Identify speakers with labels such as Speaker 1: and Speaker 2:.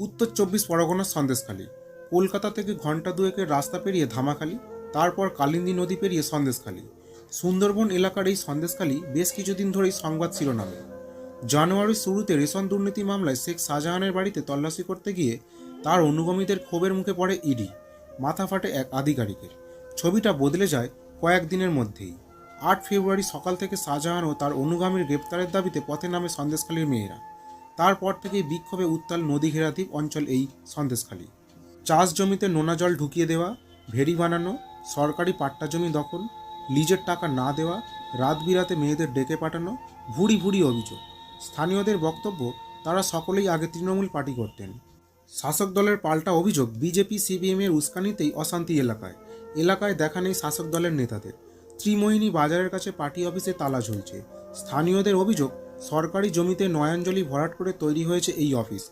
Speaker 1: উত্তর 24 পরগনার সন্দেশখালী। কলকাতা থেকে ঘন্টা দুয়েকের রাস্তা পেরিয়ে ধামাখালি, তারপর কালিন্দী নদী পেরিয়ে সন্দেশখালী। সুন্দরবন এলাকার এই সন্দেশখালী বেশ কিছুদিন ধরেই সংবাদ শিরোনামে। জানুয়ারির শুরুতে রেশন দুর্নীতি মামলায় শেখ শাহজাহানের বাড়িতে তল্লাশি করতে গিয়ে তার অনুগামীদের ক্ষোভের মুখে পড়ে ইডি। মাথা ফাটে এক আধিকারিকের। ছবিটা বদলে যায় কয়েকদিনের মধ্যেই। 8 ফেব্রুয়ারি সকাল থেকে শাহজাহান ও তার অনুগামীর গ্রেপ্তারের দাবিতে পথে নামে সন্দেশখালীর মেয়েরা। তারপর থেকেই বিক্ষোভে উত্তাল নদী ঘেরাদ্বীপ অঞ্চল এই সন্দেশখালী। চাষ জমিতে নোনা জল ঢুকিয়ে দেওয়া, ভেড়ি বানানো, সরকারি পাট্টা জমি দখল, লিজের টাকা না দেওয়া, রাত বিরাতে মেয়েদের ডেকে পাঠানো, ভুরি ভুরি অভিযোগ। স্থানীয়দের বক্তব্য, তারা সকলেই আগে তৃণমূল পার্টি করতেন। শাসক দলের পাল্টা অভিযোগ, বিজেপি সিপিএম এর উস্কানিতেই অশান্তি এলাকায়। এলাকায় দেখা নেই শাসক দলের নেতাদের। ত্রিমোহিনী বাজারের কাছে পার্টি অফিসে তালা ঝুলছে। স্থানীয়দের অভিযোগ, সরকারি জমিতে নয়াঞ্জলি ভরাট করে তৈরি হয়েছে এই অফিস।